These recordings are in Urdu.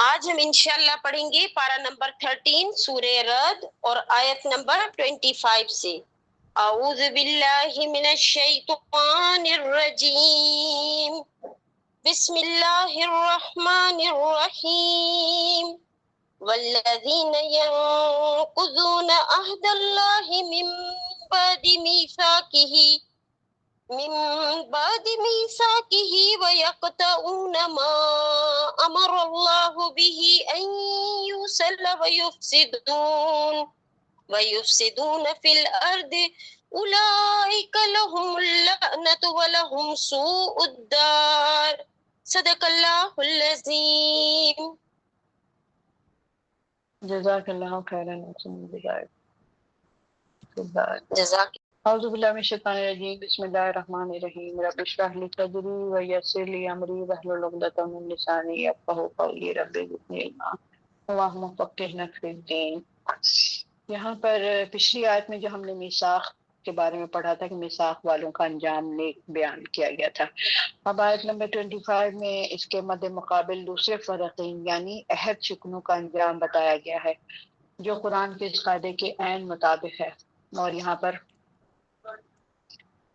آج ہم انشاءاللہ پڑھیں گے پارہ نمبر 13 سورہ رد اور آیت نمبر 25 سے۔ اعوذ باللہ من الشیطان الرجیم، بسم اللہ الرحمن الرحیم، والذین ينقضون عہد اللہ من بعد ميثاقه ويقطعون ما أمر الله به أن يوصل ويفسدون في الأرض أولئك لهم اللعنة ولهم سوء الدار۔ صدق اللہ العظیم۔ جزاک اللہ خیرا جزاک اعوذ باللہ من الشیطان الرجیم، بسم اللہ الرحمن الرحیم، رب اشرح لی صدری ویسر لی امری واحلل عقدۃ من لسانی یفقہوا قولی، رب زدنی علما اللہم فقہنا فی الدین۔ یہاں پر پچھلی آیت میں جو ہم نے میثاق کے بارے میں پڑھا تھا کہ میثاق والوں کا انجام نیک بیان کیا گیا تھا، اب آیت نمبر 25 میں اس کے مد مقابل دوسرے فرقین یعنی عہد شکنوں کا انجام بتایا گیا ہے جو قرآن کے اس قاعدے کے عین مطابق ہے، اور یہاں پر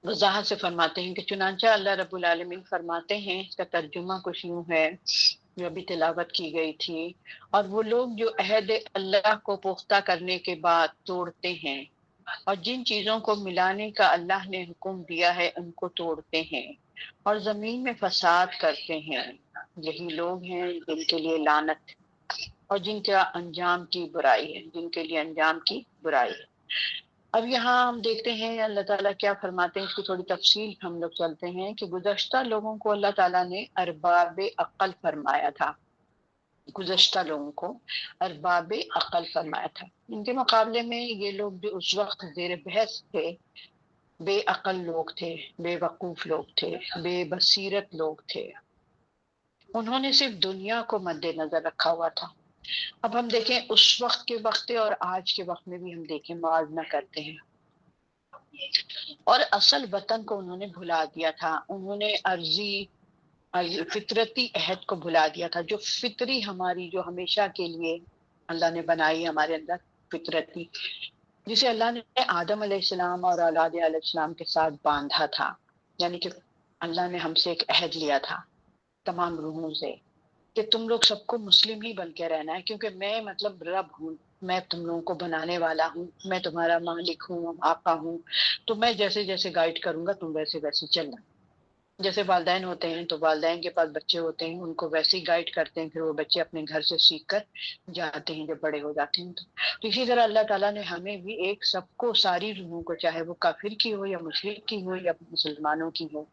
وضاحت سے فرماتے ہیں کہ چنانچہ اللہ رب العالمین فرماتے ہیں، اس کا ترجمہ کچھ یوں ہے جو ابھی تلاوت کی گئی تھی، اور وہ لوگ جو عہد اللہ کو پختہ کرنے کے بعد توڑتے ہیں اور جن چیزوں کو ملانے کا اللہ نے حکم دیا ہے ان کو توڑتے ہیں اور زمین میں فساد کرتے ہیں، یہی لوگ ہیں جن کے لیے لعنت اور جن کا انجام کی برائی ہے، جن کے لیے انجام کی برائی ہے۔ اب یہاں ہم دیکھتے ہیں اللہ تعالیٰ کیا فرماتے ہیں، اس کی تھوڑی تفصیل ہم لوگ چلتے ہیں کہ گزشتہ لوگوں کو اللہ تعالیٰ نے ارباب عقل فرمایا تھا، گزشتہ لوگوں کو ارباب عقل فرمایا تھا، ان کے مقابلے میں یہ لوگ جو اس وقت زیر بحث تھے بے عقل لوگ تھے، بے وقوف لوگ تھے، بے بصیرت لوگ تھے، انہوں نے صرف دنیا کو مد نظر رکھا ہوا تھا۔ اب ہم دیکھیں اس وقت کے وقت اور آج کے وقت میں بھی ہم دیکھیں موازنہ کرتے ہیں، اور اصل وطن کو انہوں نے بھلا دیا تھا، انہوں نے عرضی فطرتی عہد کو بھلا دیا تھا، جو فطری ہماری جو ہمیشہ کے لیے اللہ نے بنائی ہمارے اندر فطرتی، جسے اللہ نے آدم علیہ السلام اور اولاد علیہ السلام کے ساتھ باندھا تھا، یعنی کہ اللہ نے ہم سے ایک عہد لیا تھا تمام روحوں سے کہ تم لوگ سب کو مسلم ہی بن کے رہنا ہے، کیونکہ میں مطلب رب ہوں، میں تم لوگوں کو بنانے والا ہوں، میں تمہارا مالک ہوں، آقا ہوں، تو میں جیسے جیسے گائیڈ کروں گا تم ویسے ویسے چلنا۔ جیسے والدین ہوتے ہیں تو والدین کے پاس بچے ہوتے ہیں، ان کو ویسے ہی گائیڈ کرتے ہیں، پھر وہ بچے اپنے گھر سے سیکھ کر جاتے ہیں جب بڑے ہو جاتے ہیں۔ تو اسی طرح اللہ تعالیٰ نے ہمیں بھی ایک سب کو، ساری روحوں کو، چاہے وہ کافر کی ہو یا مشرک کی ہو یا مسلمانوں کی ہو،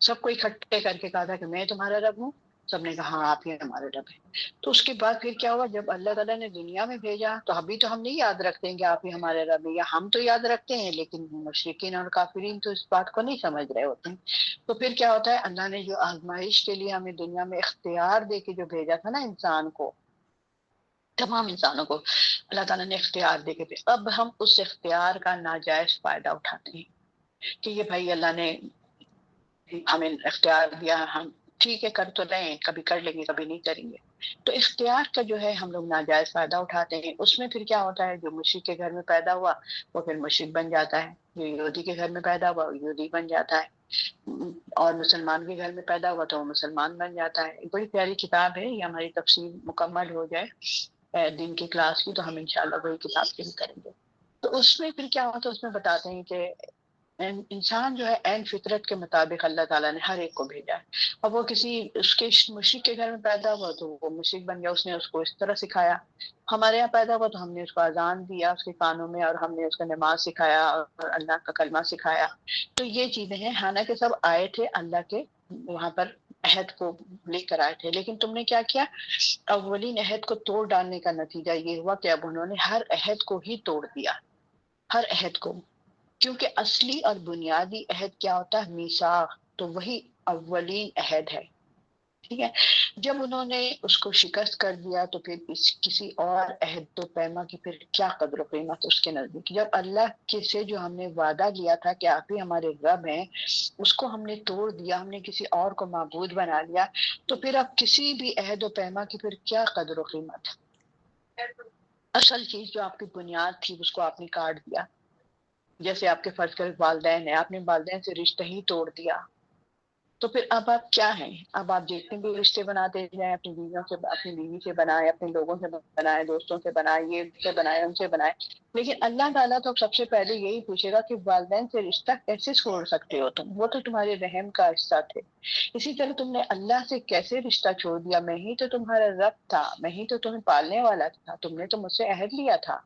سب کو اکٹھے کر کے کہا تھا کہ میں تمہارا رب ہوں، سب نے کہا ہاں آپ ہی ہمارے رب ہیں۔ تو اس کے بعد پھر کیا ہوا، جب اللہ تعالیٰ نے دنیا میں بھیجا تو ابھی تو ہم نہیں یاد رکھتے ہیں کہ آپ ہی ہمارے رب ہیں، یا ہم تو یاد رکھتے ہیں لیکن مشرکین اور کافرین تو اس بات کو نہیں سمجھ رہے ہوتے ہیں۔ تو پھر کیا ہوتا ہے، اللہ نے جو آزمائش کے لیے ہمیں دنیا میں اختیار دے کے جو بھیجا تھا نا انسان کو، تمام انسانوں کو اللہ تعالیٰ نے اختیار دے کے بھیجا، اب ہم اس اختیار کا ناجائز فائدہ اٹھاتے ہیں کہ یہ بھائی اللہ نے ہمیں اختیار دیا، ہم ٹھیک ہے کر تو رہے ہیں، کبھی کر لیں گے کبھی نہیں کریں گے، تو اختیار کا جو ہے ہم لوگ ناجائز فائدہ اٹھاتے ہیں۔ اس میں پھر کیا ہوتا ہے، جو مشرک کے گھر میں پیدا ہوا وہ پھر مشرک بن جاتا ہے، جو یہودی کے گھر میں پیدا ہوا وہ یہودی بن جاتا ہے، اور مسلمان کے گھر میں پیدا ہوا تو وہ مسلمان بن جاتا ہے۔ ایک بڑی پیاری کتاب ہے، یہ ہماری تفصیل مکمل ہو جائے دن کی کلاس کی تو ہم انشاءاللہ وہی کتاب شروع کریں گے۔ تو اس میں پھر کیا ہوتا ہے، اس میں بتاتے ہیں کہ انسان جو ہے عین فطرت کے مطابق اللہ تعالیٰ نے ہر ایک کو بھیجا ہے، اب وہ کسی اس کے مشرک کے گھر میں پیدا ہوا تو وہ مشرک بن گیا، اس نے اس کو اس طرح سکھایا۔ ہمارے یہاں پیدا ہوا تو ہم نے اس کو اذان دیا اس کے کانوں میں، اور ہم نے اس کو نماز سکھایا اور اللہ کا کلمہ سکھایا۔ تو یہ چیزیں ہیں، حالانکہ سب آئے تھے اللہ کے وہاں پر عہد کو لے کر آئے تھے، لیکن تم نے کیا کیا، اولین عہد کو توڑ ڈالنے کا نتیجہ یہ ہوا کہ اب انہوں نے ہر عہد کو ہی توڑ دیا، ہر عہد کو، کیونکہ اصلی اور بنیادی عہد کیا ہوتا ہے، میثاق، تو وہی اولین عہد ہے۔ ٹھیک ہے. جب انہوں نے اس کو شکست کر دیا تو پھر کسی اور عہد و پیما کی پھر کیا قدر و قیمت اس کے نزدیک. جب اللہ کے سے جو ہم نے وعدہ لیا تھا کہ آپ ہی ہمارے رب ہیں، اس کو ہم نے توڑ دیا، ہم نے کسی اور کو معبود بنا لیا، تو پھر اب کسی بھی عہد و پیما کی پھر کیا قدر و قیمت. اصل چیز جو آپ کی بنیاد تھی اس کو آپ نے کاٹ دیا. جیسے آپ کے فرض کر والدین ہیں، آپ نے والدین سے رشتہ ہی توڑ دیا، تو پھر اب آپ کیا ہیں؟ اب آپ جتنے بھی رشتے بناتے جائیں، اپنی بیویوں سے، اپنی بیوی سے بنائے، اپنے لوگوں سے بنائے، دوستوں سے بنائے، یہ سے بنائے، ان سے بنائے، لیکن اللہ تعالیٰ تو سب سے پہلے یہی پوچھے گا کہ والدین سے رشتہ کیسے چھوڑ سکتے ہو تم؟ وہ تو تمہارے رحم کا حصہ تھے. اسی طرح تم نے اللہ سے کیسے رشتہ چھوڑ دیا؟ میں ہی تو تمہارا رب تھا، میں ہی تو تمہیں پالنے والا تھا، تم نے تو مجھ سے عہد لیا تھا.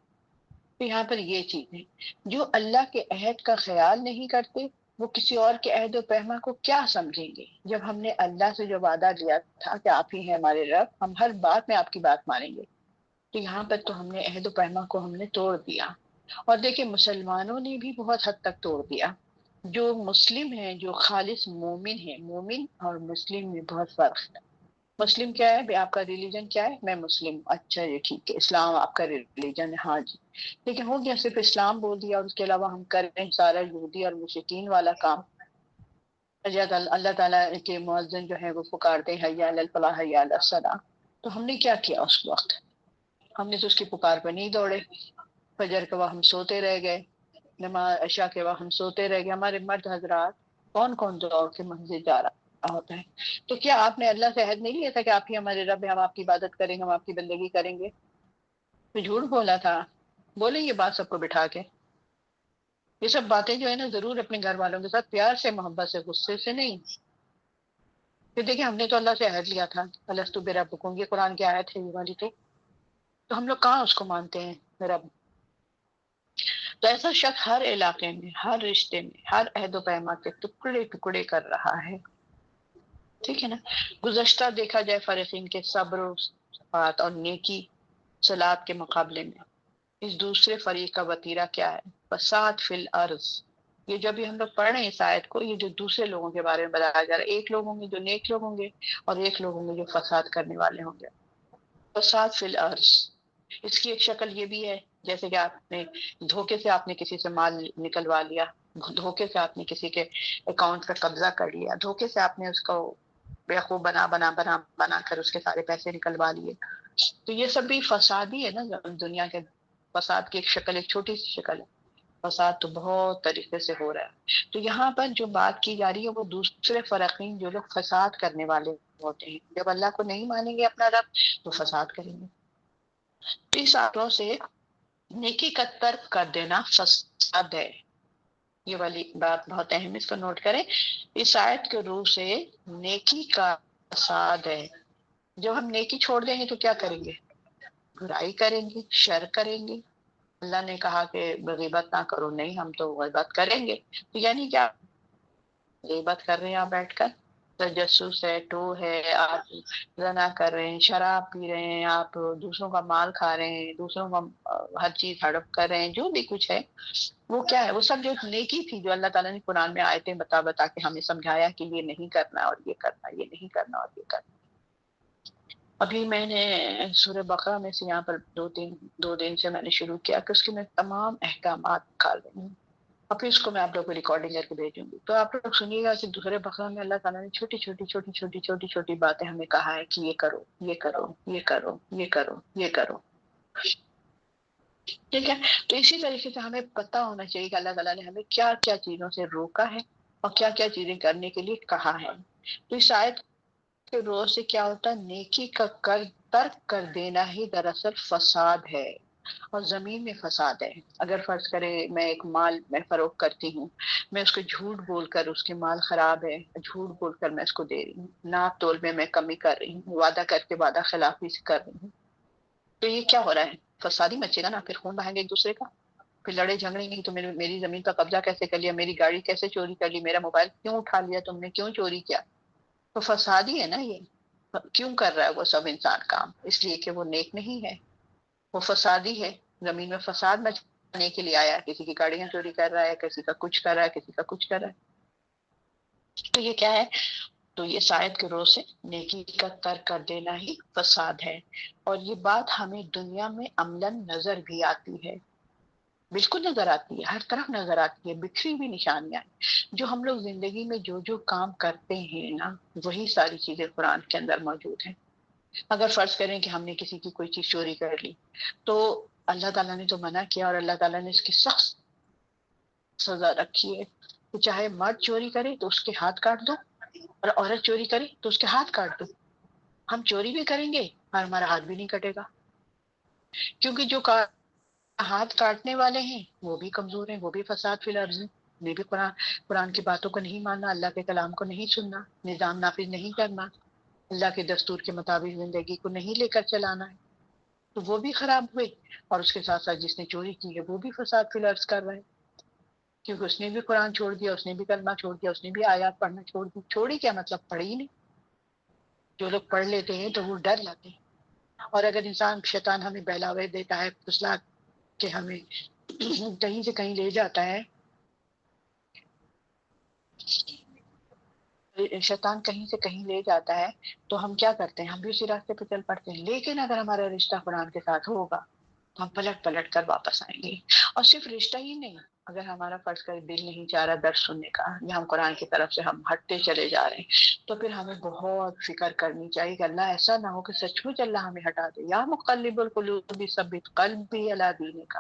تو یہاں پر یہ چیز ہے، جو اللہ کے عہد کا خیال نہیں کرتے وہ کسی اور کے عہد و پیما کو کیا سمجھیں گے؟ جب ہم نے اللہ سے جو وعدہ لیا تھا کہ آپ ہی ہیں ہمارے رب، ہم ہر بات میں آپ کی بات مانیں گے، تو یہاں پر تو ہم نے عہد و پیما کو ہم نے توڑ دیا. اور دیکھیں مسلمانوں نے بھی بہت حد تک توڑ دیا. جو مسلم ہیں، جو خالص مومن ہیں، مومن اور مسلم میں بہت فرق ہے. مسلم کیا ہے؟ آپ کا ریلیجن کیا ہے؟ میں مسلم ہوں. اچھا جی ٹھیک ہے، اسلام آپ کا ریلیجن ہے، ہاں جی. لیکن ہو گیا صرف اسلام بول دیا اور اس کے علاوہ ہم کر رہے ہیں سارا یہودی اور مشرکین والا کام. اللہ تعالیٰ کے مؤذن جو ہے وہ پکارتے ہیں حی علی الفلاح حی علی الصلاح، تو ہم نے کیا کیا اس وقت؟ ہم نے تو اس کی پکار پہ نہیں دوڑے. فجر کے وقت ہم سوتے رہ گئے، نماز عشاء کے وقت ہم سوتے رہ گئے. ہمارے مرد حضرات کون کون دوڑ کے مسجد جا رہا ہوتا ہے. تو کیا آپ نے اللہ سے عہد نہیں لیا تھا کہ آپ ہی ہمارے رب ہیں، ہم آپ کی عبادت کریں گے، ہم آپ کی بندگی کریں گے؟ تو جھوٹ بولا تھا. بولیں یہ بات سب کو بٹھا کے. یہ سب باتیں جو ہے نا ضرور اپنے گھر والوں کے ساتھ پیار سے، محبت سے، غصے سے نہیں. پھر دیکھیں ہم نے تو اللہ سے عہد لیا تھا، الستو بربکم، یہ قرآن کی آیت ہے یہ والی. تو ہم لوگ کہاں اس کو مانتے ہیں رب؟ تو ایسا شخص ہر علاقے میں، ہر رشتے میں، ہر عہد و پیما کے ٹکڑے ٹکڑے کر رہا ہے. ٹھیک ہے نا. گزشتہ دیکھا جائے فرقین کے صبر و صفات اور نیکی صلات کے مقابلے میں اس دوسرے فریق کا وتیرہ کیا ہے؟ فساد فی الارض. یہ جب بھی ہم لوگ پڑھ رہے ہیں اس آیت کو، یہ جو دوسرے لوگوں کے بارے میں بتایا جا رہا ہے، ایک لوگ ہوں گے جو نیک لوگ ہوں گے اور ایک لوگ ہوں گے جو فساد کرنے والے ہوں گے. فساد فی الارض، اس کی ایک شکل یہ بھی ہے جیسے کہ آپ نے دھوکے سے آپ نے کسی سے مال نکلوا لیا، دھوکے سے آپ نے کسی کے اکاؤنٹ پر قبضہ کر لیا، دھوکے سے آپ نے اس کو بیوقوف بنا کر اس کے سارے پیسے نکلوا لیے. تو یہ سب بھی فساد ہی ہے نا. دنیا کے فساد کی ایک شکل، ایک چھوٹی سی شکل ہے. فساد تو بہت طریقے سے ہو رہا ہے. تو یہاں پر جو بات کی جا رہی ہے وہ دوسرے فرقین جو لوگ فساد کرنے والے ہوتے ہیں، جب اللہ کو نہیں مانیں گے اپنا رب تو فساد کریں گے. تو اس آیتوں سے نیکی کا ترک کر دینا فساد ہے. یہ والی بات بہت اہم ہے، اس کو نوٹ کریں. اس آیت کے روح سے نیکی کا فساد ہے. جب ہم نیکی چھوڑ دیں گے تو کیا کریں گے؟ برائی کریں گے، شر کریں گے. اللہ نے کہا کہ غیبت نہ کرو، نہیں ہم تو غیبت کریں گے. تو یعنی کیا غیبت کر رہے ہیں آپ بیٹھ کر؟ تجسس ہے، ٹو ہے، آپ زنا کر رہے ہیں، شراب پی رہے ہیں، آپ دوسروں کا مال کھا رہے ہیں، دوسروں کا ہر چیز ہڑپ کر رہے ہیں، جو بھی کچھ ہے وہ کیا ہے؟ وہ سب جو نیکی تھی جو اللہ تعالیٰ نے قرآن میں آیتیں بتا بتا کے ہمیں سمجھایا کہ یہ نہیں کرنا اور یہ کرنا، یہ نہیں کرنا اور یہ کرنا. ابھی میں نے سورہ بقرہ میں سے یہاں پر دو دن سے میں نے شروع کیا کہ اس کے میں تمام احکامات نکال رہی ہوں، اور پھر اس کو میں آپ لوگ کو ریکارڈنگ کر کے بھیجوں گی. تو آپ لوگ سنیے گا کہ دوسرے بقرہ میں اللہ تعالیٰ نے چھوٹی چھوٹی باتیں ہمیں کہا ہے کہ یہ کرو، یہ کرو، یہ کرو، یہ کرو، یہ کرو. ٹھیک ہے. تو اسی طریقے سے ہمیں پتہ ہونا چاہیے کہ اللہ تعالیٰ نے ہمیں کیا کیا چیزوں سے روکا ہے اور کیا کیا چیزیں کرنے کے لیے کہا ہے. تو اس آیت کے روز سے کیا ہوتا ہے؟ نیکی کا ترک کر دینا ہی دراصل فساد ہے، اور زمین میں فساد ہے. اگر فرض کرے میں ایک مال میں فروخت کرتی ہوں، میں اس کو جھوٹ بول کر، اس کے مال خراب ہے جھوٹ بول کر میں اس کو دے رہی ہوں، ناپ تول میں کمی کر رہی ہوں، وعدہ کر کے وعدہ خلافی سے کر رہی ہوں، تو یہ کیا ہو رہا ہے؟ فسادی مچے گا نا. پھر خون بہائیں گے ایک دوسرے کا، پھر لڑے جھگڑیں گے. تو میری زمین پر قبضہ کیسے کر لیا، میری گاڑی کیسے چوری کر لی، میرا موبائل کیوں اٹھا لیا تم نے، کیوں چوری کیا؟ تو فسادی ہے نا یہ. کیوں کر رہا ہے وہ سب انسان کام؟ اس لیے کہ وہ نیک نہیں ہے، وہ فسادی ہے. زمین میں فساد مچانے کے لیے آیا ہے، کسی کی گاڑیاں چوری کر رہا ہے، کسی کا کچھ کر رہا ہے، کسی کا کچھ کر رہا ہے. تو یہ کیا ہے؟ تو یہ شاید کے روز سے نیکی کا ترک کر دینا ہی فساد ہے، اور یہ بات ہمیں دنیا میں عملاً نظر بھی آتی ہے، بالکل نظر آتی ہے، ہر طرف نظر آتی ہے، بکھری ہوئی نشانیاں ہیں۔ جو ہم لوگ زندگی میں جو کام کرتے ہیں نا، وہی ساری چیزیں قرآن کے اندر موجود ہیں۔ اگر فرض کریں کہ ہم نے کسی کی کوئی چیز چوری کر لی، تو اللہ تعالیٰ نے تو منع کیا، اور اللہ تعالیٰ نے اس کی سخت سزا رکھی ہے کہ چاہے مرد چوری کرے تو اس کے ہاتھ کاٹ دو، اور عورت چوری کرے تو اس کے ہاتھ کاٹ دو۔ ہم چوری بھی کریں گے اور ہمارا ہاتھ بھی نہیں کٹے گا، کیونکہ جو ہاتھ کاٹنے والے ہیں وہ بھی کمزور ہیں، وہ بھی فساد فی الارض ہیں، انہیں بھی قرآن کی باتوں کو نہیں ماننا، اللہ کے کلام کو نہیں سننا، نظام نافذ نہیں کرنا، اللہ کے دستور کے مطابق زندگی کو نہیں لے کر چلانا ہے، تو وہ بھی خراب ہوئے۔ اور اس کے ساتھ ساتھ جس نے چوری کی ہے وہ بھی فساد فی الارض کر رہا ہے، کیونکہ اس نے بھی قرآن چھوڑ دیا، اس نے بھی کلمہ چھوڑ دیا، اس نے بھی آیات پڑھنا چھوڑ دی۔ چھوڑی کیا مطلب؟ پڑھی ہی نہیں۔ جو لوگ پڑھ لیتے ہیں تو وہ ڈر جاتے ہیں، اور اگر انسان شیطان ہمیں بہلاوے دیتا ہے، پھسلا کے ہمیں کہیں سے کہیں لے جاتا ہے، شیطان کہیں سے کہیں لے جاتا ہے، تو ہم کیا کرتے ہیں؟ ہم بھی اسی راستے پہ چل پڑتے ہیں۔ لیکن اگر ہمارا رشتہ قرآن کے ساتھ ہوگا تو ہم پلٹ پلٹ کر واپس آئیں گے۔ اور صرف رشتہ ہی نہیں، اگر ہمارا فرض کر دل نہیں چاہ رہا درس سننے کا، یا ہم قرآن کی طرف سے ہم ہٹتے چلے جا رہے ہیں، تو پھر ہمیں بہت فکر کرنی چاہیے کہ اللہ ایسا نہ ہو کہ سچ مچ اللہ ہمیں ہٹا دے۔ یا مقلب القلوب ثبت قلبی علی دینک،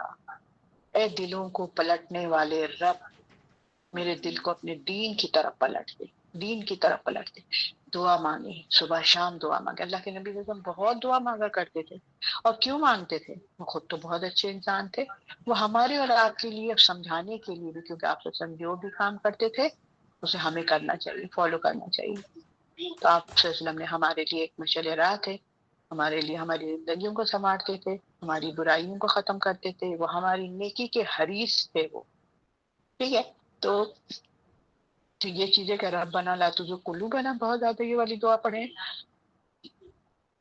اے دلوں کو پلٹنے والے رب، میرے دل کو اپنے دین کی طرف پلٹ دے، دین کی طرف پلٹ دے۔ دعا مانگے، صبح شام دعا مانگے۔ اللہ کے نبی صلی اللہ علیہ وسلم بہت دعا مانگا کرتے تھے، اور کیوں مانگتے تھے؟ وہ خود تو بہت اچھے انسان تھے، وہ ہمارے اور آپ کے لیے سمجھانے کے لیے بھی، کیونکہ آپ صلی اللہ علیہ وسلم جو بھی کام کرتے تھے اسے ہمیں کرنا چاہیے، فالو کرنا چاہیے۔ تو آپ صلی اللہ علیہ وسلم نے ہمارے لیے ایک مشعل راہ تھے، ہمارے لیے ہماری زندگیوں کو سنوارتے تھے، ہماری برائیوں کو ختم کرتے تھے، وہ ہماری نیکی کے حریص تھے وہ، ٹھیک ہے؟ تو یہ چیزیں کہ ربنا لا تزغ قلوبنا، بہت زیادہ یہ والی دعا پڑھیں،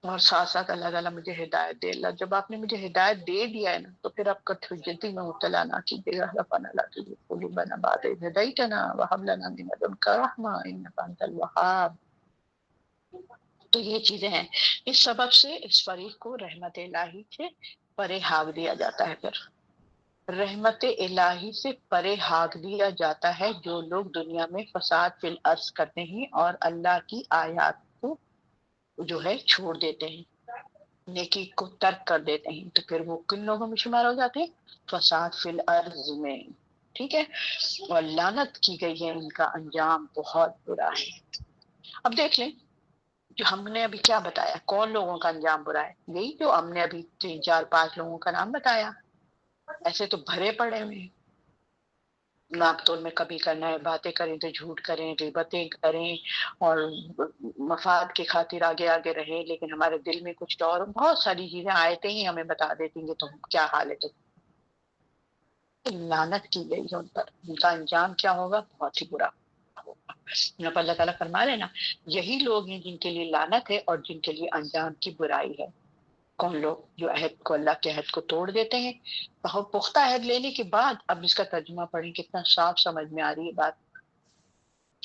اور ساتھ ساتھ اللہ تعالیٰ مجھے ہدایت دے۔ اللہ جب آپ نے مجھے ہدایت دے دیا ہے نا، تو پھر آپ کٹ حجتی میں مبتلا نہ کیجیے گا۔ ربنا لا تزغ قلوبنا بعد إذ هديتنا وهب لنا من لدنك رحمة إنك أنت الوهاب۔ تو یہ چیزیں ہیں، اس سبب سے اس فریق کو رحمت الہی سے پرے ہاک دیا جاتا ہے۔ پھر رحمت الہی سے پرے ہاک دیا جاتا ہے جو لوگ دنیا میں فساد فی الارض کرتے ہیں اور اللہ کی آیات کو جو ہے چھوڑ دیتے ہیں، نیکی کو ترک کر دیتے ہیں، تو پھر وہ کن لوگوں میں شمار ہو جاتے ہیں؟ فساد فی الارض میں، ٹھیک ہے؟ اور لعنت کی گئی ہے، ان کا انجام بہت برا ہے۔ اب دیکھ لیں، جو ہم نے ابھی کیا بتایا، کون لوگوں کا انجام برا ہے؟ یہی جو ہم نے ابھی 3 4 5 لوگوں کا نام بتایا، ایسے تو بھرے پڑے ہوئے ہیں۔ ناپ تول میں کبھی کرنا ہے، باتیں کریں تو جھوٹ کریں، غیبتیں کریں، اور مفاد کی خاطر آگے آگے رہیں، لیکن ہمارے دل میں کچھ اور بہت ساری چیزیں آیتیں ہی ہمیں بتا دیتی ہیں کہ تم کیا حال ہے، تو لعنت کی گئی ہے ان پر، ان کا انجام کیا ہوگا؟ بہت ہی برا ہوگا۔ یہاں پر اللہ تعالیٰ فرما رہے ہیں نا، یہی لوگ ہیں جن کے لیے لعنت ہے اور جن کے لیے انجام کی برائی ہے۔ کون لوگ؟ جو عہد کو، اللہ کے عہد کو توڑ دیتے ہیں، بہت پختہ عہد لینے کے بعد۔ اب اس کا ترجمہ پڑھیں، کتنا صاف سمجھ میں آ رہی ہے بات۔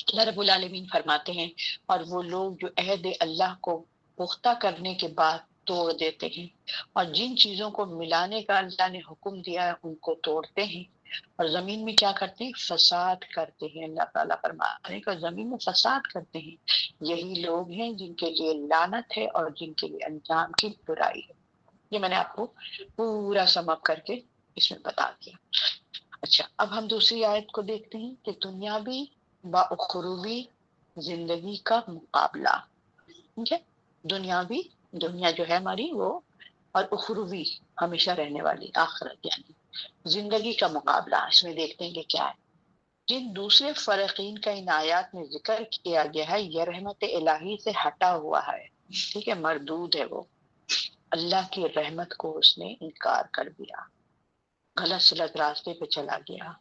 اللہ رب العالمین فرماتے ہیں، اور وہ لوگ جو عہد اللہ کو پختہ کرنے کے بعد توڑ دیتے ہیں، اور جن چیزوں کو ملانے کا اللہ نے حکم دیا ہے ان کو توڑتے ہیں، اور زمین میں کیا کرتے ہیں؟ فساد کرتے ہیں۔ اللہ تعالیٰ فرماتے ہیں کہ زمین میں فساد کرتے ہیں، یہی لوگ ہیں جن کے لیے لعنت ہے اور جن کے لیے انجام کی برائی ہے۔ یہ میں نے آپ کو پورا سم اپ کر کے اس میں بتا دیا۔ اچھا، اب ہم دوسری آیت کو دیکھتے ہیں کہ دنیاوی با اخروی زندگی کا مقابلہ، ٹھیک ہے؟ دنیاوی، دنیا جو ہے ہماری وہ، اور اخروی ہمیشہ رہنے والی آخرت یعنی زندگی کا مقابلہ، اس میں دیکھتے ہیں کہ کیا ہے۔ جن دوسرے فرقین کا ان آیات میں ذکر کیا گیا ہے، یہ رحمت الہی سے ہٹا ہوا ہے، ٹھیک ہے؟ مردود ہے، وہ اللہ کی رحمت کو اس نے انکار کر دیا، غلط سلط راستے پہ چلا گیا،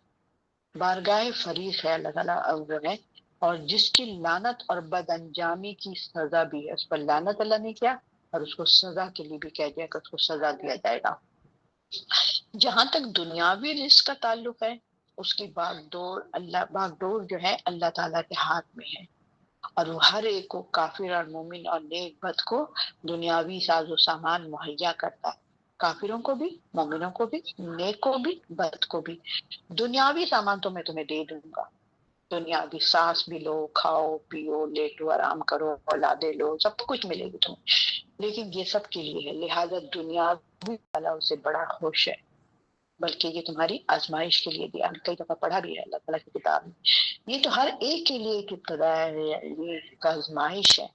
بارگاہ فریق ہے اللہ تعالیٰ جو ہے، اور جس کی لعنت اور بد انجامی کی سزا بھی ہے۔ اس پر لعنت اللہ نے کیا، اور اس کو سزا کے لیے بھی کہہ دیا کہ اس کو سزا دیا جائے گا۔ جہاں تک دنیاوی رزق کا تعلق ہے، اس کی باغ ڈور جو ہے اللہ تعالیٰ کے ہاتھ میں ہے۔ اور وہ ہر ایک کو، کافر اور مومن اور نیک بد کو، دنیاوی ساز و سامان مہیا کرتا ہے، کافروں کو بھی، مومنوں کو بھی، نیک کو بھی، بد کو بھی۔ دنیاوی سامان تو میں تمہیں دے دوں گا، دنیاوی سانس بھی لو، کھاؤ پیو، لیٹو، آرام کرو، اولادیں لو، سب کچھ ملے گی تمہیں، لیکن یہ سب کے لیے ہے، لہذا دنیاوی والا اسے بڑا خوش ہے، بلکہ یہ تمہاری آزمائش کے لیے دیا۔ کئی دفعہ پڑھا بھی ہے اللہ تعالیٰ کی کتاب میں، یہ تو ہر ایک کے لیے ایک ابتدا ہے، یہ ایک آزمائش ہے۔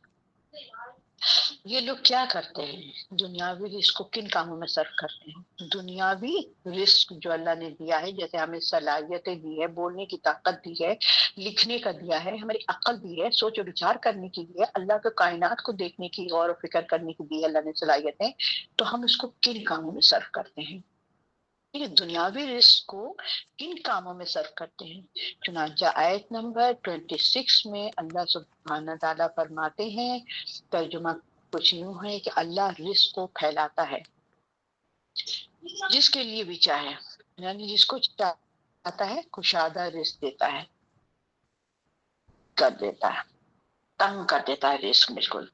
یہ لوگ کیا کرتے ہیں؟ دنیاوی رزق کو کن کاموں میں صرف کرتے ہیں؟ دنیاوی رزق جو اللہ نے دیا ہے، جیسے ہمیں صلاحیتیں دی ہے، بولنے کی طاقت دی ہے، لکھنے کا دیا ہے، ہماری عقل دی ہے، سوچ و بچار کرنے کی دی ہے، اللہ کے کائنات کو دیکھنے کی، غور و فکر کرنے کی دی ہے اللہ نے صلاحیتیں، تو ہم اس کو کن کاموں میں صرف کرتے ہیں؟ یہ دنیاوی رزق کو کن کاموں میں صرف کرتے ہیں؟ چنانچہ آیت نمبر 26 میں اللہ سبحانہ تعالیٰ فرماتے ہیں، ترجمہ کچھ یوں ہے کہ اللہ رزق کو پھیلاتا ہے جس کے لیے بھی چاہے، یعنی جس کو چاہتا ہے کشادہ رزق دیتا ہے، کر دیتا ہے، تنگ کر دیتا ہے رزق بالکل۔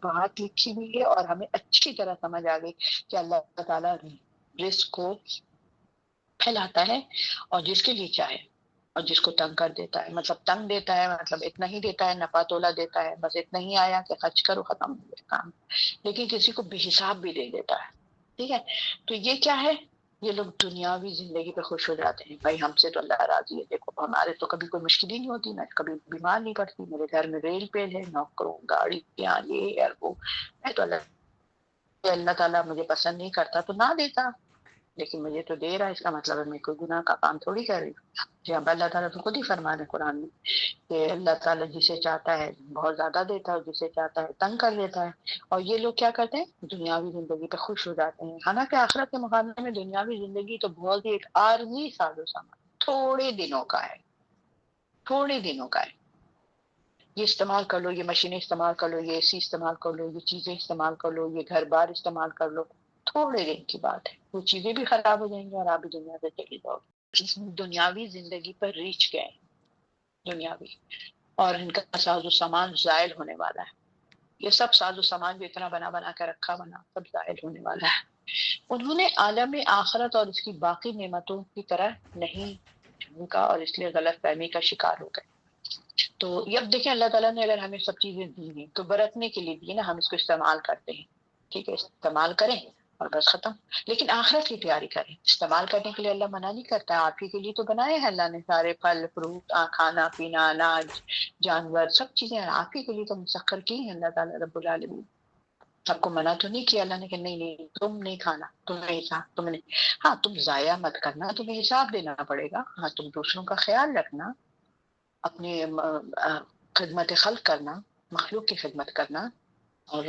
بات لکھی ہوئی ہے اور ہمیں اچھی طرح سمجھ آ گئی کہ اللہ تعالیٰ رزق کو پھیلاتا ہے اور جس کے لیے چاہے، اور جس کو تنگ کر دیتا ہے، مطلب تنگ دیتا ہے مطلب اتنا ہی دیتا ہے، نفع تولا دیتا ہے، بس اتنا ہی آیا کہ خرچ کرو، ختم ہو گیا کام، لیکن کسی کو بے حساب بھی دے دیتا ہے، ٹھیک ہے؟ تو یہ کیا ہے؟ یہ لوگ دنیاوی زندگی پہ خوش ہو جاتے ہیں، بھائی ہم سے تو اللہ راضی ہے، دیکھو ہمارے تو کبھی کوئی مشکل ہی نہیں ہوتی، میں کبھی بیمار نہیں پڑتی، میرے گھر میں ریل پیل ہے، نوکروں گاڑی یہ ہے وہ، میں تو اللہ تعالیٰ مجھے پسند نہیں کرتا تو نہ دیتا، لیکن مجھے تو دے رہا ہے، اس کا مطلب ہے میں کوئی گناہ کا کام تھوڑی کر رہی ہوں۔ جی اب اللہ تعالیٰ تو خود ہی فرمانے قرآن میں کہ اللہ تعالیٰ جسے چاہتا ہے بہت زیادہ دیتا ہے اور جسے چاہتا ہے تنگ کر دیتا ہے، اور یہ لوگ کیا کرتے ہیں؟ دنیاوی زندگی پہ خوش ہو جاتے ہیں، حالانکہ آخرت کے مقابلے میں دنیاوی زندگی تو بہت ہی ایک عارضی ساز و سامان، تھوڑے دنوں کا ہے، تھوڑے دنوں کا ہے، یہ استعمال کر لو، یہ مشینیں استعمال کر لو، یہ اے سی استعمال کر لو، یہ چیزیں استعمال کر لو، یہ گھر بار استعمال کر لو، تھوڑے دن کی بات ہے، وہ چیزیں بھی خراب ہو جائیں گی اور آپ بھی دنیا سے چلی جاؤ گے۔ دنیاوی زندگی پر ریچھ گئے دنیاوی، اور ان کا ساز و سامان زائل ہونے والا ہے، یہ سب ساز و سامان جو اتنا بنا بنا کے رکھا بنا سب زائل ہونے والا ہے۔ انہوں نے عالم آخرت اور اس کی باقی نعمتوں کی طرح نہیں جھونکا اور اس لیے غلط فہمی کا شکار ہو گئے۔ تو یہ اب دیکھیں اللہ تعالیٰ نے اگر ہمیں سب چیزیں دی ہیں تو برتنے کے لیے دی نا، ہم اس کو استعمال کرتے ہیں، ٹھیک ہے، استعمال کریں اور بس ختم، لیکن آخرت کی تیاری کریں۔ استعمال کرنے کے لیے اللہ منع نہیں کرتا ہے، آپ ہی کے لیے تو بنائے ہیں اللہ نے سارے پھل فروٹ، کھانا پینا، اناج، جانور، سب چیزیں آپ ہی کے لیے تو مسخر کی ہیں اللہ تعالیٰ رب العالمین۔ آپ کو منع تو نہیں کیا اللہ نے کہ نہیں نہیں تم نہیں کھانا، تمہیں حساب، تم نے، ہاں تم ضائع مت کرنا، تمہیں حساب دینا پڑے گا، ہاں تم دوسروں کا خیال رکھنا، اپنی خدمت خلق کرنا، مخلوق کی خدمت کرنا، اور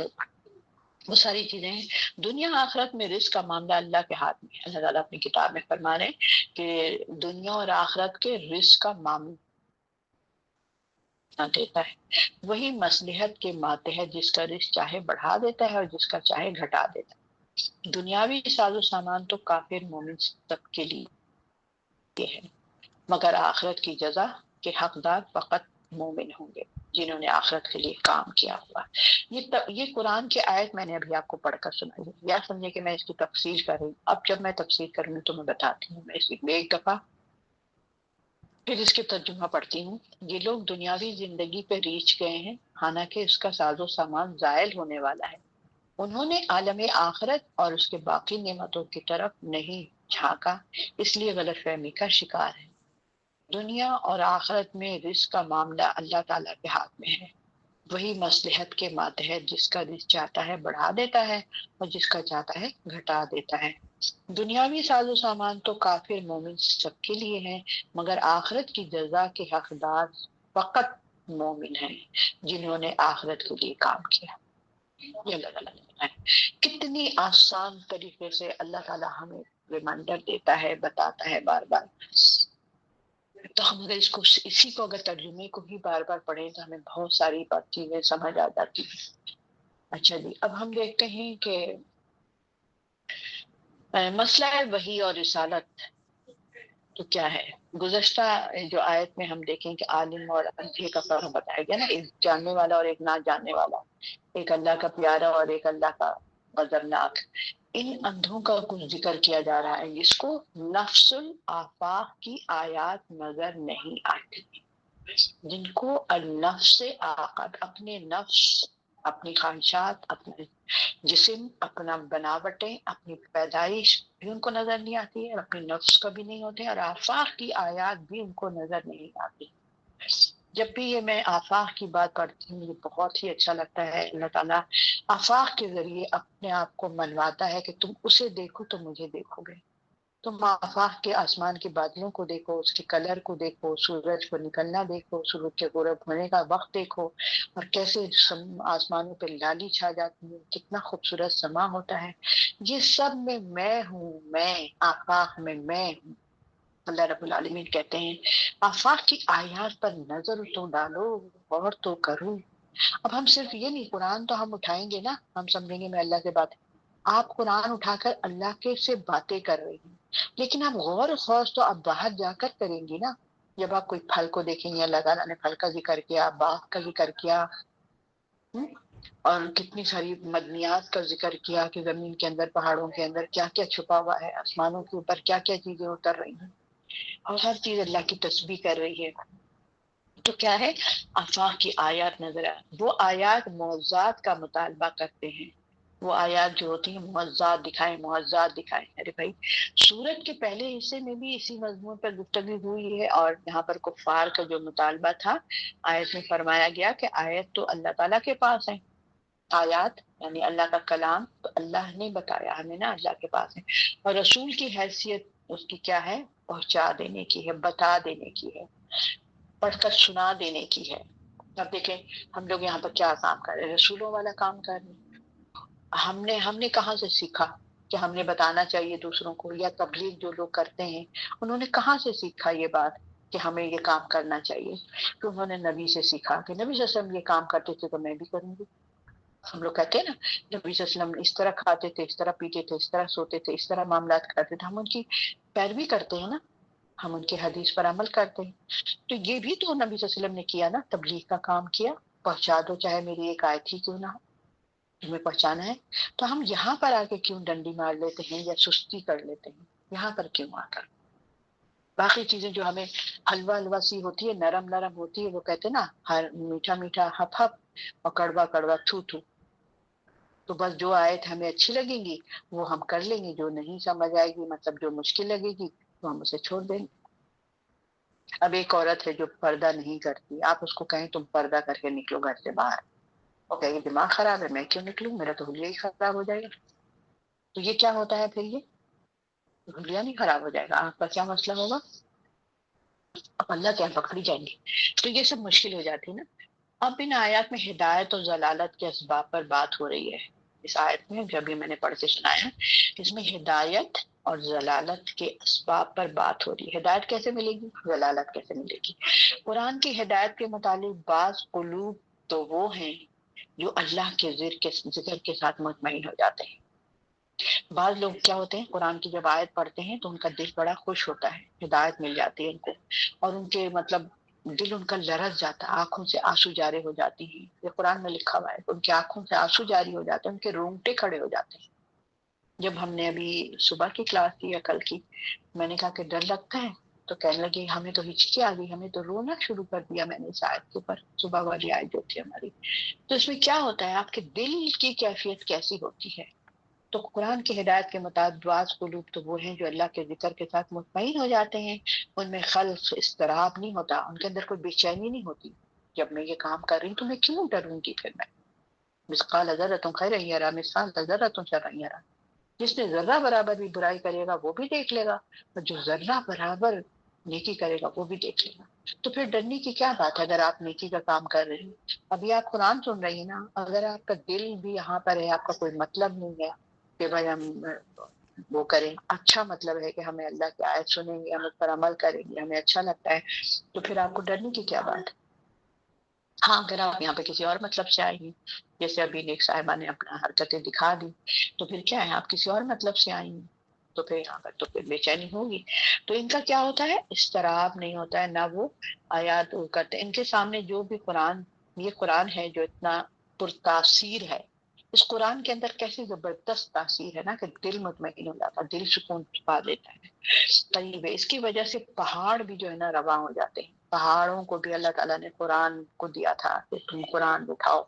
وہ ساری چیزیں ہیں۔ دنیا آخرت میں رزق کا معاملہ اللہ کے ہاتھ میں ہے، اللہ تعالیٰ اپنی کتاب میں فرما رہے ہیں کہ دنیا اور آخرت کے رزق کا معاملہ دیتا ہے، وہی مصلحت کے ماتحت جس کا رزق چاہے بڑھا دیتا ہے اور جس کا چاہے گھٹا دیتا ہے۔ دنیاوی ساز و سامان تو کافر مومن سب کے لیے ہے، مگر آخرت کی جزا کے حقدار فقط مومن ہوں گے جنہوں نے آخرت کے لیے کام کیا ہوا۔ یہ قرآن کی آیت میں نے ابھی آپ کو پڑھ کر سنائی، یا سمجھے کہ میں اس کی تفسیر کر رہی ہوں، اب جب میں تفسیر کروں گی تو میں بتاتی ہوں، میں اس میں ایک دفعہ پھر اس کے ترجمہ پڑھتی ہوں۔ یہ لوگ دنیاوی زندگی پہ ریچھ گئے ہیں، حالانکہ اس کا ساز و سامان زائل ہونے والا ہے، انہوں نے عالم آخرت اور اس کے باقی نعمتوں کی طرف نہیں جھانکا، اس لیے غلط فہمی کا شکار ہے۔ دنیا اور آخرت میں رزق کا معاملہ اللہ تعالیٰ کے ہاتھ میں ہے، وہی مصلحت کے ماتحت جس کا رزق چاہتا ہے بڑھا دیتا ہے اور جس کا چاہتا ہے گھٹا دیتا ہے۔ دنیاوی ساز و سامان تو کافر مومن سب کے لیے ہے، مگر آخرت کی جزا کے حقدار فقط مومن ہیں جنہوں نے آخرت کے لیے کام کیا۔ یہ اللہ تعالیٰ نے بتایا، کتنی آسان طریقے سے اللہ تعالیٰ ہمیں ریمائنڈر دیتا ہے، بتاتا ہے بار بار، تو ہم اگر اس کو، اسی کو اگر ترجمے کو بھی بار بار پڑھیں تو ہمیں بہت ساری بات چیزیں سمجھ آ جاتی ہیں۔ اچھا جی، اب ہم دیکھتے ہیں کہ مسئلہ وحی اور رسالت تو کیا ہے؟ گزشتہ جو آیت میں ہم دیکھیں کہ عالم اور اندھے کا فرق بتایا گیا نا، ایک جاننے والا اور ایک نہ جاننے والا، ایک اللہ کا پیارا اور ایک اللہ کا غضبناک۔ ان اندھوں کا کچھ ذکر کیا جا رہا ہے جس کو نفس الآفاق کی آیات نظر نہیں آتی، جن کو النفس عاقد، اپنے نفس، اپنی خواہشات، اپنے جسم، اپنا بناوٹیں، اپنی پیدائش بھی ان کو نظر نہیں آتی ہے، اور اپنے نفس کا بھی نہیں ہوتے، اور آفاق کی آیات بھی ان کو نظر نہیں آتی۔ جب بھی یہ میں آفاق کی بات پڑھتی ہوں مجھے بہت ہی اچھا لگتا ہے۔ اللہ تعالیٰ آفاق کے ذریعے اپنے آپ کو منواتا ہے کہ تم اسے دیکھو تو مجھے دیکھو گے، تم آفاق کے آسمان کے بادلوں کو دیکھو، اس کے کلر کو دیکھو، سورج کو نکلنا دیکھو، سورج کے غروب ہونے کا وقت دیکھو، اور کیسے آسمانوں پہ لالی چھا جاتی ہے، کتنا خوبصورت سما ہوتا ہے۔ یہ سب میں ہوں، میں آفاق میں ہوں۔ اللہ رب العالمین کہتے ہیں آفاق کی آیات پر نظر تو ڈالو، غور تو کرو۔ اب ہم صرف یہ نہیں، قرآن تو ہم اٹھائیں گے نا، ہم سمجھیں گے میں اللہ سے بات، آپ قرآن اٹھا کر اللہ کے سے باتیں کر رہی ہیں، لیکن آپ غور و خوض تو آپ باہر جا کر کریں گی نا۔ جب آپ کوئی پھل کو دیکھیں گے، اللہ تعالیٰ نے پھل کا ذکر کیا، باغ کا ذکر کیا، اور کتنی ساری مدنیات کا ذکر کیا کہ زمین کے اندر، پہاڑوں کے اندر کیا کیا چھپا ہوا ہے، آسمانوں کے اوپر کیا کیا چیزیں اتر رہی ہیں، اور ہر چیز اللہ کی تسبیح کر رہی ہے۔ تو کیا ہے؟ آفاق کی آیات نظر آ، وہ آیات معجزات کا مطالبہ کرتے ہیں، وہ آیات جو ہوتی ہیں معجزات دکھائیں، معجزات دکھائیں۔ ارے بھائی، سورت کے پہلے حصے میں بھی اسی مضمون پر گفتگو ہوئی ہے، اور یہاں پر کفار کا جو مطالبہ تھا، آیت میں فرمایا گیا کہ آیت تو اللہ تعالیٰ کے پاس ہے، آیات یعنی اللہ کا کلام تو اللہ نے بتایا ہمیں نا، اللہ کے پاس ہے، اور رسول کی حیثیت اس کی کیا ہے؟ پہنچا دینے کی ہے، بتا دینے کی ہے، پڑھ کر سنا دینے کی ہے۔ اب دیکھیں ہم لوگ یہاں پر کیا کام کر رہے ہیں؟ رسولوں والا کام کر رہے ہیں۔ ہم نے کہاں سے سیکھا کہ ہم نے بتانا چاہیے دوسروں کو؟ یا تبلیغ جو لوگ کرتے ہیں انہوں نے کہاں سے سیکھا یہ بات کہ ہمیں یہ کام کرنا چاہیے؟ کہ انہوں نے نبی سے سیکھا کہ نبی صلی اللہ علیہ وسلم یہ کام کرتے تھے تو میں بھی کروں گی۔ ہم لوگ کہتے ہیں نا نبی صلی اللہ علیہ وسلم اس طرح کھاتے تھے، اس طرح پیتے تھے، اس طرح سوتے تھے، اس طرح معاملات کرتے تھے، ہم ان کی پیروی کرتے ہیں نا، ہم ان کے حدیث پر عمل کرتے ہیں۔ تو یہ بھی تو نبی صلی اللہ علیہ وسلم نے کیا نا، تبلیغ کا کام کیا، پہنچا دو چاہے میری ایک آیت ہی کیوں نہ ہو، تمہیں پہنچانا ہے۔ تو ہم یہاں پر آ کے کیوں ڈنڈی مار لیتے ہیں یا سستی کر لیتے ہیں؟ یہاں پر کیوں آ کر؟ باقی چیزیں جو ہمیں حلوہ حلوہ سی ہوتی ہے، نرم نرم ہوتی ہے، وہ کہتے ہیں نا ہر میٹھا میٹھا ہپ ہپ اور کڑوا کڑوا تھو تھو، تو بس جو آیت ہمیں اچھی لگیں گی وہ ہم کر لیں گے، جو نہیں سمجھ آئے گی، مطلب جو مشکل لگے گی تو ہم اسے چھوڑ دیں گے۔ اب ایک عورت ہے جو پردہ نہیں کرتی، آپ اس کو کہیں تم پردہ کر کے نکلو گھر سے باہر، وہ کہے گی دماغ خراب ہے، میں کیوں نکلوں، میرا تو حلیہ ہی خراب ہو جائے گا۔ تو یہ کیا ہوتا ہے پھر؟ یہ حلیہ نہیں خراب ہو جائے گا، آپ کا کیا مسئلہ ہوگا؟ اب اللہ کیا پکڑی جائیں گی؟ تو یہ سب مشکل ہو جاتی ہے نا۔ اب ان آیات میں ہدایت اور ضلالت کے اسباب پر بات ہو رہی ہے۔ اس آیت میں جب بھی میں نے پڑھ کے سنایا، اس میں ہدایت اور ضلالت کے اسباب پر بات ہو رہی ہے۔ ہدایت کیسے ملے گی، ضلالت کیسے ملے گی؟ قرآن کی ہدایت کے متعلق بعض قلوب تو وہ ہیں جو اللہ کے ذکر کے ساتھ مطمئن ہو جاتے ہیں۔ بعض لوگ کیا ہوتے ہیں، قرآن کی جب آیت پڑھتے ہیں تو ان کا دل بڑا خوش ہوتا ہے، ہدایت مل جاتی ہے ان کو، اور ان کے مطلب دل ان کا لرز جاتا ہے، آنکھوں سے آنسو جاری ہو جاتی ہیں۔ یہ قرآن میں لکھا ہوا ہے، ان کی آنکھوں سے آنسو جاری ہو جاتے ہیں، ان کے رونگٹے کھڑے ہو جاتے ہیں۔ جب ہم نے ابھی صبح کی کلاس کی یا کل کی، میں نے کہا کہ ڈر لگتا ہے، تو کہنے لگے ہمیں تو ہچکی آ گئی، ہمیں تو رونا شروع کر دیا میں نے اس آیت کے اوپر، صبح والی آیت جو تھی ہماری۔ تو اس میں کیا ہوتا ہے، آپ کے دل کی کیفیت کیسی ہوتی ہے؟ تو قرآن کی ہدایت کے مطابق بعض قلوب تو وہ ہیں جو اللہ کے ذکر کے ساتھ مطمئن ہو جاتے ہیں، ان میں خلف اضطراب نہیں ہوتا، ان کے اندر کوئی بے چینی نہیں ہوتی۔ جب میں یہ کام کر رہی ہوں تو میں کیوں ڈروں گی؟ پھر میں مثقال ذرۃ خیر یرا مثقال ذرۃ شر یرا، جس نے ذرہ برابر بھی برائی کرے گا وہ بھی دیکھ لے گا، اور جو ذرہ برابر نیکی کرے گا وہ بھی دیکھ لے گا۔ تو پھر ڈرنے کی کیا بات ہے اگر آپ نیکی کا کام کر رہے ہیں؟ ابھی آپ قرآن سن رہی ہیں نا، اگر آپ کا دل بھی یہاں پر ہے، آپ کا کوئی مطلب نہیں ہے کہ بھائی ہم وہ کریں، اچھا مطلب ہے کہ ہمیں اللہ کی آیت سنیں گے، ہم اس پر عمل کریں گے، ہمیں اچھا لگتا ہے، تو پھر آپ کو ڈرنے کی کیا بات ہے؟ ہاں اگر آپ یہاں پہ کسی اور مطلب سے آئی ہیں، جیسے ابھی ایک صاحبہ نے اپنا حرکتیں دکھا دی، تو پھر کیا ہے، آپ کسی اور مطلب سے آئی ہیں، تو پھر یہاں پر تو پھر بے چینی ہوگی. تو ان کا کیا ہوتا ہے، اضطراب نہیں ہوتا ہے، نہ وہ آیات وہ کرتے ہیں. ان کے سامنے جو بھی قرآن، یہ قرآن ہے جو اتنا پرتاثیر ہے، اس قرآن کے اندر کیسی زبردست تاثیر ہے نا کہ دل مطمئن ہو جاتا ہے، دل سکون پا دیتا ہے. طیب ہے، اس کی وجہ سے پہاڑ بھی جو ہے نا رواں ہو جاتے ہیں. پہاڑوں کو بھی اللہ تعالیٰ نے قرآن کو دیا تھا کہ تم قرآن اٹھاؤ،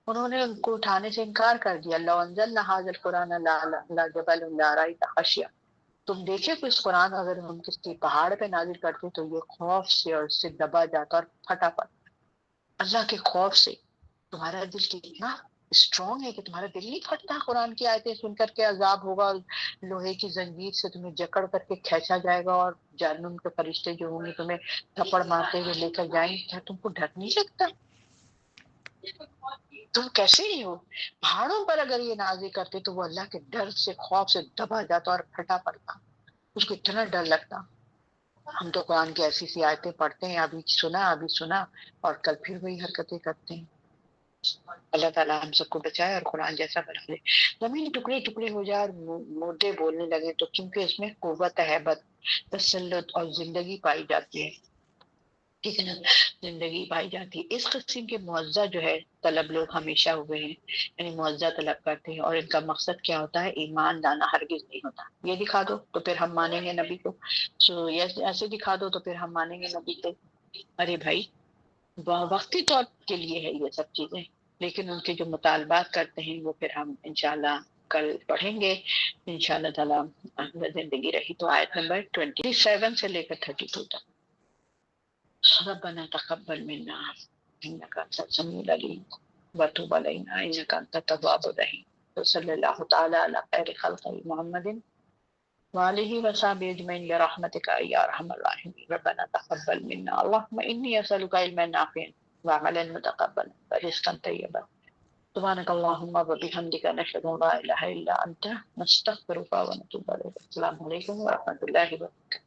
انہوں نے ان کو اٹھانے سے انکار کر دیا. لو انزلنا هذا القرآن على جبل لرأيت خاشعا، تم دیکھے کہ اس قرآن اگر ہم کسی پہاڑ پہ نازل کرتے تو یہ خوف سے اور اس سے دبا جاتا اور پھٹا پڑتا. اللہ کے خوف سے تمہارا دل کتنا اسٹرانگ ہے کہ تمہارا دل نہیں پھٹتا قرآن کی آیتیں سن کر کے. عذاب ہوگا، لوہے کی زنجیر سے تمہیں جکڑ کر کے کھینچا جائے گا اور جہنم کے فرشتے جو ہوں گے تمہیں تھپڑ مارتے ہوئے لے کر جائیں گے. کیا تم کو ڈر نہیں لگتا؟ تم کیسے ہی ہو؟ پہاڑوں پر اگر یہ نازل کرتے تو وہ اللہ کے ڈر سے خوف سے دبا جاتا اور پھٹا پڑتا، اس کو اتنا ڈر لگتا. ہم تو قرآن کی ایسی سی آیتیں پڑھتے ہیں، ابھی سنا اور کل پھر وہی حرکتیں کرتے ہیں. اللہ تعالیٰ ہم سب کو بچائے اور قرآن جیسا بنا دے. زمین ٹکڑے ٹکڑے ہو جائے اور مردے بولنے لگے تو کیونکہ اس میں قوت ہیبت تسلط اور زندگی پائی جاتی ہے، ٹھیک ہے نا، زندگی پائی جاتی ہے. اس قسم کے معاوضہ جو ہے طلب لوگ ہمیشہ ہوئے ہیں، یعنی معاوضہ طلب کرتے ہیں، اور ان کا مقصد کیا ہوتا ہے؟ ایمان لانا ہرگز نہیں ہوتا. یہ دکھا دو تو پھر ہم مانیں گے نبی کو، ایسے دکھا دو تو پھر ہم مانیں گے نبی کو. ارے بھائی، وقتی طور کے لیے ہے یہ سب چیزیں، لیکن ان کے جو مطالبات کرتے ہیں وہ پھر ہم انشاءاللہ کل پڑھیں گے انشاءاللہ تعالیٰ. زندگی رہی تو آیت نمبر 27 سے لے کر 32 تک. ربنا تقبل منا انك انت السميع العليم وتب علينا انك انت التواب الرحيم. صلی اللہ تعالی علی خیر خلق محمد وآلہ وصحبہ اجمعین برحمتک یا ارحم الراحمین. ربنا تقبل منا اللهم انی اسألک علما نافعا وعملا متقبلا ورزقا طیبا. سبحانك اللهم وبحمدك نشهد ان لا اله الا انت نستغفرك ونتوب اليك. السلام علیکم ورحمۃ اللہ وبرکاتہ.